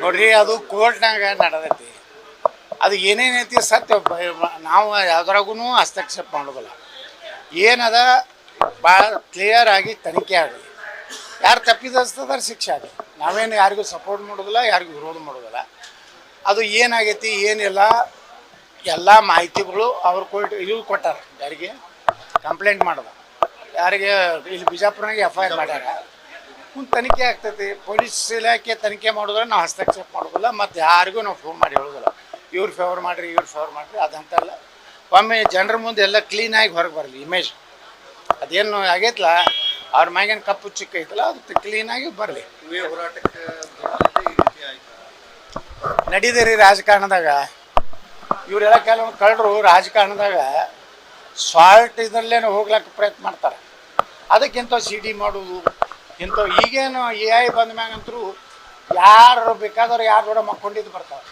ನೋಡ್ರಿ, ಅದು ಕೋರ್ಟ್ನಾಗ ನಡೆದೈತಿ. ಅದು ಏನೇನೈತಿ ಸತ್ಯ ನಾವು ಯಾವ್ದ್ರಾಗೂ ಹಸ್ತಕ್ಷೇಪ ಮಾಡೋದಿಲ್ಲ. ಏನದ ಭಾಳ ಕ್ಲಿಯರ್ ಆಗಿ ತನಿಖೆ ಆಗಲಿ, ಯಾರು ತಪ್ಪಿದಸ್ತದಾರ ಶಿಕ್ಷೆ ಆಗಲಿ. ನಾವೇನು ಯಾರಿಗೂ ಸಪೋರ್ಟ್ ಮಾಡೋದಿಲ್ಲ, ಯಾರಿಗೂ ವಿರೋಧ ಮಾಡೋದಿಲ್ಲ. ಅದು ಏನಾಗೈತಿ ಏನಿಲ್ಲ ಎಲ್ಲ ಮಾಹಿತಿಗಳು ಅವ್ರು ಇವ್ರು ಕೊಟ್ಟಾರ. ಯಾರಿಗೆ ಕಂಪ್ಲೇಂಟ್ ಮಾಡೋದು, ಯಾರಿಗೆ ಇಲ್ಲಿ ಬಿಜಾಪುರನಾಗೆ FIR ಮಾಡ್ಯಾರ. ಮುಂದೆ ತನಿಖೆ ಆಗ್ತೈತಿ. ಪೊಲೀಸ್ ಇಲಾಖೆ ತನಿಖೆ ಮಾಡಿದ್ರೆ ನಾವು ಹಸ್ತಕ್ಷೇಪ ಮಾಡೋದಿಲ್ಲ. ಮತ್ತು ಯಾರಿಗೂ ನಾವು ಫೋನ್ ಮಾಡಿ ಹೇಳೋದಿಲ್ಲ ಇವ್ರು ಫೇವರ್ ಮಾಡಿರಿ ಇವ್ರು ಫೇವರ್ ಮಾಡಿರಿ. ಅದಂತಲ್ಲ, ಒಮ್ಮೆ ಜನರ ಮುಂದೆ ಎಲ್ಲ ಕ್ಲೀನಾಗಿ ಹೊರಗೆ ಬರಲಿ ಇಮೇಜ್. ಅದೇನು ಆಗೈತಲ್ಲ ಅವ್ರ ಮ್ಯಾಗೇನು ಕಪ್ಪು ಚಿಕ್ಕ ಐತಲ್ಲ, ಅದು ಕ್ಲೀನಾಗಿ ಬರಲಿ. ನಡೀದಿರಿ ರಾಜಕಾರಣದಾಗ. ಇವರೆಲ್ಲ ಕೆಲವೊಂದು ಕಳ್ಳರು ರಾಜಕಾರಣದಾಗ ಸಾಲ್ಟ್ ಇದರಲ್ಲೇನೋ ಹೋಗ್ಲಿಕ್ಕೆ ಪ್ರಯತ್ನ ಮಾಡ್ತಾರೆ. ಅದಕ್ಕಿಂತ CD ಮಾಡೋದು ಇಂಥ ಈಗೇನು AI ಬಂದ ಮ್ಯಾಗಂತರೂ ಯಾರು ಬೇಕಾದವ್ರು ಯಾರು ಕೂಡ ಮಕ್ಕೊಂಡಿದ್ದು ಬರ್ತಾರೆ.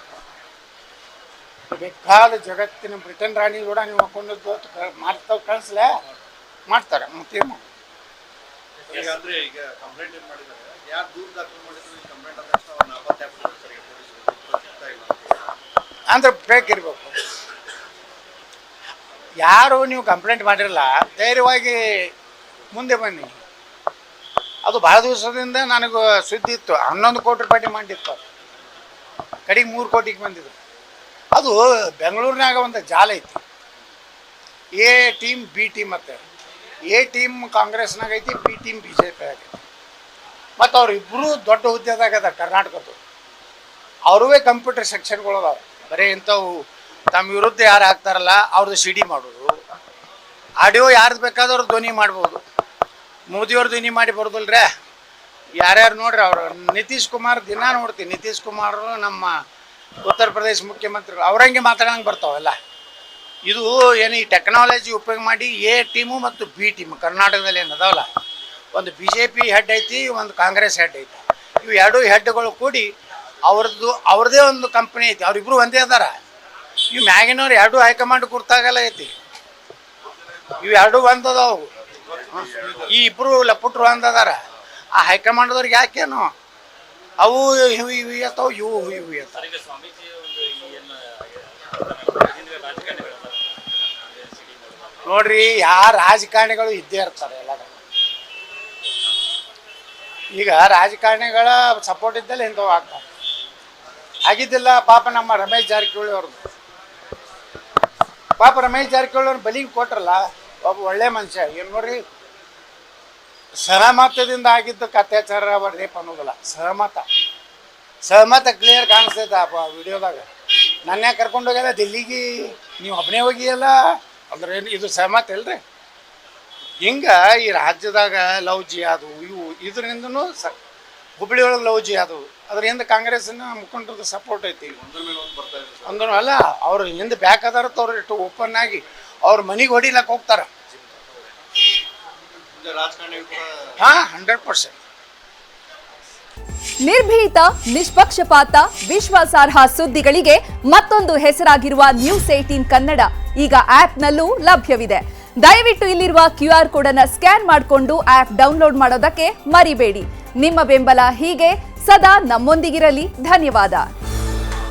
ಬೇಕಾದ ಜಗತ್ತಿನ ಬ್ರಿಟನ್ ರಾಣಿ ಕೂಡ ನೀವು ಮಕ್ಕೊಂಡಿದ್ದು ಮಾಡ್ತಾವ್ ಕಳಿಸ್ಲೇ ಮಾಡ್ತಾರೆ. ಮತ್ತೇನು ಅಂದ್ರೆ ಬೇಕಿರ್ಬೇಕು. ಯಾರು ನೀವು ಕಂಪ್ಲೇಂಟ್ ಮಾಡಿರಲ್ಲ ಧೈರ್ಯವಾಗಿ ಮುಂದೆ ಬನ್ನಿ. ಅದು ಭಾಳ ದಿವಸದಿಂದ ನನಗೆ ಸುದ್ದಿ ಇತ್ತು. 11 ಕೋಟಿ ರೂಪಾಯಿ ಡಿಮಾಂಡ್ ಇತ್ತು. ಕಡೆಗೆ 3 ಕೋಟಿಗೆ ಬಂದಿದ್ದು. ಅದು ಬೆಂಗಳೂರಿನಾಗ ಒಂದು ಜಾಲ ಐತಿ. A ಟೀಮ್ B ಟೀಮ್ ಮತ್ತು A ಟೀಮ್ ಕಾಂಗ್ರೆಸ್ನಾಗ ಐತಿ, B ಟೀಮ್ BJP ಆಗೈತಿ. ಮತ್ತು ಅವರಿಬ್ಬರು ದೊಡ್ಡ ಹುದ್ದೆದಾಗ ಅದ ಕರ್ನಾಟಕದ್ದು. ಅವ್ರವೇ ಕಂಪ್ಯೂಟರ್ ಸೆಕ್ಷನ್ಗಳು ಅದಾವೆ. ಬರೀ ಇಂಥವು ತಮ್ಮ ವಿರುದ್ಧ ಯಾರು ಹಾಕ್ತಾರಲ್ಲ ಅವ್ರದ್ದು CD ಮಾಡೋದು, ಆಡಿಯೋ ಯಾರ್ದು ಬೇಕಾದವ್ರು ಧ್ವನಿ ಮಾಡ್ಬೋದು. ಮೋದಿಯವ್ರು ಧ್ವನಿ ಮಾಡಿ ಬರೋದಿಲ್ರೇ. ಯಾರ್ಯಾರು ನೋಡ್ರಿ, ಅವರು ನಿತೀಶ್ ಕುಮಾರ್ ದಿನ ನೋಡ್ತೀನಿ. ನಿತೀಶ್ ಕುಮಾರ್ ನಮ್ಮ ಉತ್ತರ ಪ್ರದೇಶ ಮುಖ್ಯಮಂತ್ರಿಗಳು ಅವ್ರಂಗೆ ಮಾತಾಡೋಂಗೆ ಬರ್ತಾವಲ್ಲ. ಇದು ಏನು ಈ ಟೆಕ್ನಾಲಜಿ ಉಪಯೋಗ ಮಾಡಿ A ಟೀಮು ಮತ್ತು B ಟೀಮು ಕರ್ನಾಟಕದಲ್ಲಿ ಏನು ಅದಾವಲ್ಲ, ಒಂದು BJP ಹೆಡ್ ಐತಿ, ಒಂದು ಕಾಂಗ್ರೆಸ್ ಹೆಡ್ ಐತಿ. ಇವು ಎರಡೂ ಹೆಡ್ಗಳು ಕೂಡಿ ಅವ್ರದ್ದೇ ಒಂದು ಕಂಪ್ನಿ ಐತಿ. ಅವರಿಬ್ಬರು ಒಂದೇ ಅದಾರ. ಇವು ಮ್ಯಾಗಿನವ್ರು ಎರಡೂ ಹೈಕಮಾಂಡ್ ಕುರ್ತಾಗಲ್ಲ ಐತಿ. ಇವು ಎರಡೂ ಒಂದದಾವು. ಈ ಇಬ್ಬರು ಲಪುಟ್ರು ಒಂದದಾರ. ಆ ಹೈಕಮಾಂಡ್ದವ್ರಿಗೆ ಯಾಕೇನು ಅವು ಇವು ಇರ್ತಾವ, ಇವು ಇರ್ತಾವ. ನೋಡ್ರಿ, ಯಾರು ರಾಜಕಾರಣಿಗಳು ಇದ್ದೇ ಇರ್ತಾರೆ ಎಲ್ಲ. ಈಗ ರಾಜಕಾರಣಿಗಳ ಸಪೋರ್ಟ್ ಇದ್ದಲ್ಲಿ ಇಂಥವು ಆಗ್ತಾರೆ. ಆಗಿದ್ದಿಲ್ಲ ಪಾಪ ನಮ್ಮ ರಮೇಶ್ ಜಾರಕಿಹೊಳಿ ಅವ್ರದ್ದು. ಪಾಪ ರಮೇಶ್ ಜಾರಕಿಹೊಳಿ ಅವ್ರನ್ನ ಬಲಿಗೆ ಕೊಟ್ರಲ್ಲ, ಒಬ್ಬ ಒಳ್ಳೆ ಮನುಷ್ಯ. ಏನು ನೋಡ್ರಿ, ಸಹಮತದಿಂದ ಆಗಿದ್ದಕ್ಕೆ ಅತ್ಯಾಚಾರ ರೇಪ್ ಅನ್ನೋದಿಲ್ಲ. ಸಹಮತ ಕ್ಲಿಯರ್ ಕಾಣಿಸ್ತೈತೆ ಆ ವಿಡಿಯೋದಾಗ. ನನ್ನ ಕರ್ಕೊಂಡು ಹೋಗ್ಯಲ್ಲ ದಿಲ್ಲಿಗೆ, ನೀವು ಒಬ್ಬನೇ ಹೋಗಿಯಲ್ಲ ಅಂದ್ರೆ ಏನು ಇದು ಸಹಮತ ಇಲ್ರಿ. ಹಿಂಗೆ ಈ ರಾಜ್ಯದಾಗ ಲವ್ ಜಿಹಾದು ಇದರಿಂದನೂ ಹುಬ್ಬಳ್ಳಿ ಒಳಗೆ ಲವ್ ಜಿಹಾದು ಅದ್ರ ಹಿಂದೆ ಕಾಂಗ್ರೆಸ್ಸಿನ ಮುಖಂಡರದ್ದು ಸಪೋರ್ಟ್ ಐತಿ. ಒಂದೂ ಅಲ್ಲ, ಅವ್ರು ಹಿಂದೆ ಬ್ಯಾಕ್ ಅದಾರ ಅವ್ರು ಇಷ್ಟು ಓಪನ್ ಆಗಿ ಅವ್ರ ಮನೆಗೆ ಹೊಡಿಲಕ್ಕೆ ಹೋಗ್ತಾರೆ. ಹಾಂ, 100%. ನಿರ್ಭೀತ, ನಿಷ್ಪಕ್ಷಪಾತ, ವಿಶ್ವಾಸಾರ್ಹ ಸುದ್ದಿಗಳಿಗೆ ಮತ್ತೊಂದು ಹೆಸರಾಗಿರುವ News18 ಕನ್ನಡ ಈಗ ಆಪ್ನಲ್ಲೂ ಲಭ್ಯವಿದೆ. ದಯವಿಟ್ಟು ಇಲ್ಲಿರುವ QR ಕೋಡ್ ಅನ್ನು ಸ್ಕ್ಯಾನ್ ಮಾಡಿಕೊಂಡು ಆಪ್ ಡೌನ್ಲೋಡ್ ಮಾಡೋದಕ್ಕೆ ಮರಿಬೇಡಿ. ನಿಮ್ಮ ಬೆಂಬಲ ಹೀಗೆ ಸದಾ ನಮ್ಮೊಂದಿಗಿರಲಿ. ಧನ್ಯವಾದ.